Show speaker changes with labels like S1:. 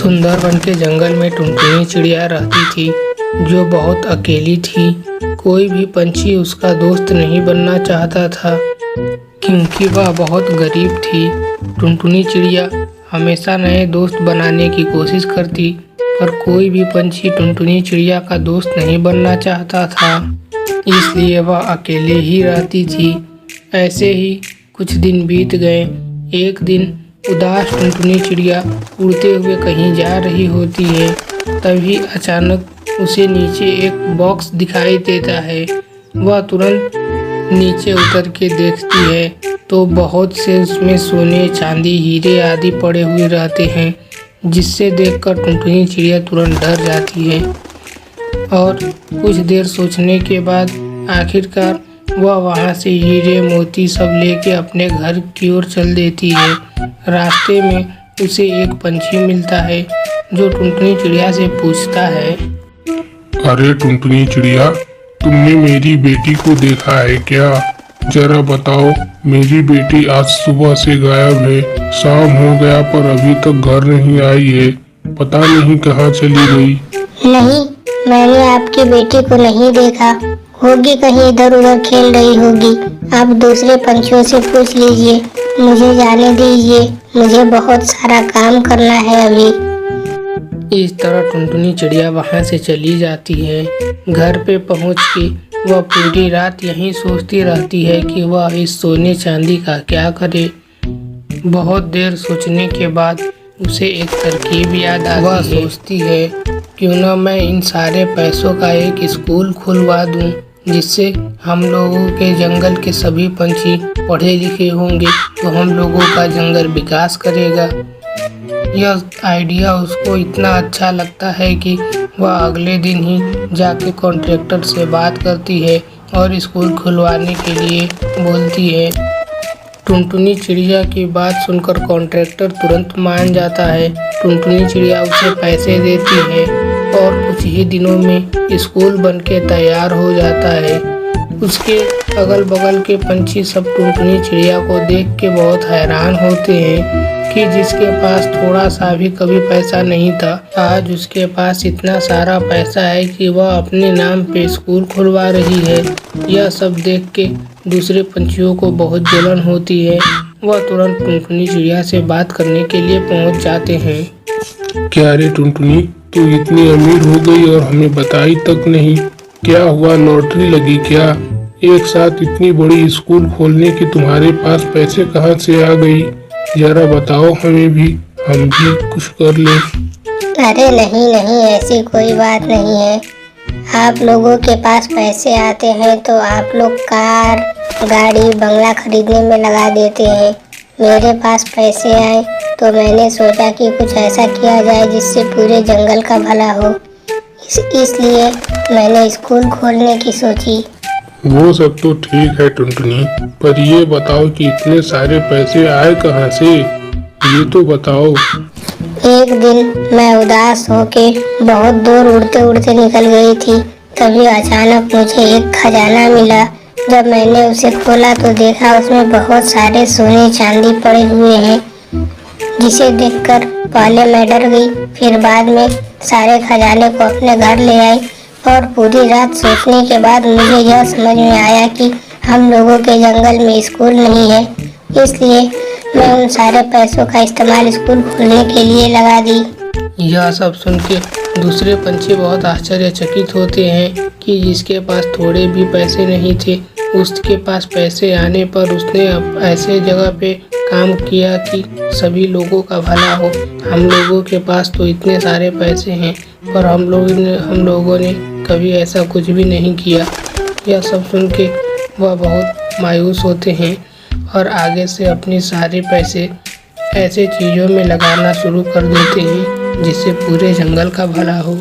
S1: सुंदरबन के जंगल में टुनटुनी चिड़िया रहती थी, जो बहुत अकेली थी। कोई भी पंछी उसका दोस्त नहीं बनना चाहता था, क्योंकि वह बहुत गरीब थी। टुनटुनी चिड़िया हमेशा नए दोस्त बनाने की कोशिश करती, पर कोई भी पंछी टुनटुनी चिड़िया का दोस्त नहीं बनना चाहता था, इसलिए वह अकेले ही रहती थी। ऐसे ही कुछ दिन बीत गए। एक दिन उदास टुनटुनी चिड़िया उड़ते हुए कहीं जा रही होती है। तभी अचानक उसे नीचे एक बॉक्स दिखाई देता है। वह तुरंत नीचे उतर के देखती है तो बहुत से उसमें सोने, चांदी, हीरे आदि पड़े हुए रहते हैं, जिससे देखकर टुनटुनी चिड़िया तुरंत डर जाती है और कुछ देर सोचने के बाद आखिरकार वह वहाँ से हीरे, मोती सब लेके अपने घर की ओर चल देती है। रास्ते में उसे एक पंछी मिलता है, जो टुनटुनी चिड़िया से पूछता है,
S2: अरे टुनटुनी चिड़िया, तुमने मेरी बेटी को देखा है क्या? जरा बताओ, मेरी बेटी आज सुबह से गायब है। शाम हो गया पर अभी तक घर नहीं आई है। पता नहीं कहाँ चली गई।
S3: नहीं, मैंने आपकी बेटी को नहीं देखा। होगी कहीं इधर उधर खेल रही होगी। आप दूसरे पंछियों से पूछ लीजिए, मुझे जाने दीजिए, मुझे बहुत सारा काम करना है अभी।
S1: इस तरह टुनटुनी चिड़िया वहाँ से चली जाती है। घर पे पहुँच के वह पूरी रात यहीं सोचती रहती है कि वह इस सोने चांदी का क्या करे। बहुत देर सोचने के बाद उसे एक तरकीब याद आती है। वह सोचती है, क्यों ना मैं इन सारे पैसों का एक स्कूल खुलवा दूं, जिससे हम लोगों के जंगल के सभी पंछी पढ़े लिखे होंगे, तो हम लोगों का जंगल विकास करेगा। यह आइडिया उसको इतना अच्छा लगता है कि वह अगले दिन ही जाके कॉन्ट्रैक्टर से बात करती है और स्कूल खुलवाने के लिए बोलती है। टुनटुनी चिड़िया की बात सुनकर कॉन्ट्रैक्टर तुरंत मान जाता है। टुनटुनी चिड़िया उसे पैसे देती है और कुछ ही दिनों में स्कूल बनके तैयार हो जाता है। उसके अगल बगल के पंछी सब टुनटुनी चिड़िया को देख के बहुत हैरान होते हैं कि जिसके पास थोड़ा सा भी कभी पैसा नहीं था, आज उसके पास इतना सारा पैसा है कि वह अपने नाम पे स्कूल खुलवा रही है। यह सब देख के दूसरे पंछियों को बहुत जलन होती है। वह तुरंत टुनटुनी चिड़िया से बात करने के लिए पहुंच जाते हैं।
S2: क्या रे टुनटुनी, तू इतनी अमीर हो गई और हमें बताई तक नहीं? क्या हुआ, लॉटरी लगी क्या? एक साथ इतनी बड़ी स्कूल खोलने की तुम्हारे पास पैसे कहाँ से आ गई? जरा बताओ हमें भी, हम भी कुछ कर लें।
S3: अरे नहीं नहीं, ऐसी कोई बात नहीं है। आप लोगों के पास पैसे आते हैं तो आप लोग कार, गाड़ी, बंगला खरीदने में लगा देते हैं। मेरे पास पैसे आए तो मैंने सोचा कि कुछ ऐसा किया जाए जिससे पूरे जंगल का भला हो। इसलिए मैंने स्कूल खोलने की सोची।
S2: वो सब तो ठीक है टुनटुनी, पर ये बताओ कि इतने सारे पैसे आए कहाँ से? ये तो बताओ।
S3: एक दिन मैं उदास होके बहुत दूर उड़ते उड़ते निकल गई थी। तभी अचानक मुझे एक खजाना मिला। जब मैंने उसे खोला तो देखा उसमें बहुत सारे सोने चांदी पड़े हुए हैं, जिसे देखकर पहले मैं डर गई, फिर बाद में सारे खजाने को अपने घर ले आई और पूरी रात सोचने के बाद मुझे यह समझ में आया कि हम लोगों के जंगल में स्कूल नहीं है, इसलिए मैं उन सारे पैसों का इस्तेमाल स्कूल खोलने के लिए लगा दी।
S1: यह सब सुन के दूसरे पंछी बहुत आश्चर्यचकित होते हैं कि जिसके पास थोड़े भी पैसे नहीं थे, उसके पास पैसे आने पर उसने ऐसे जगह पे काम किया कि सभी लोगों का भला हो। हम लोगों के पास तो इतने सारे पैसे हैं, पर हम लोगों ने कभी ऐसा कुछ भी नहीं किया। यह सब सुन के वह बहुत मायूस होते हैं और आगे से अपने सारे पैसे ऐसे चीज़ों में लगाना शुरू कर देते हैं जिससे पूरे जंगल का भला हो।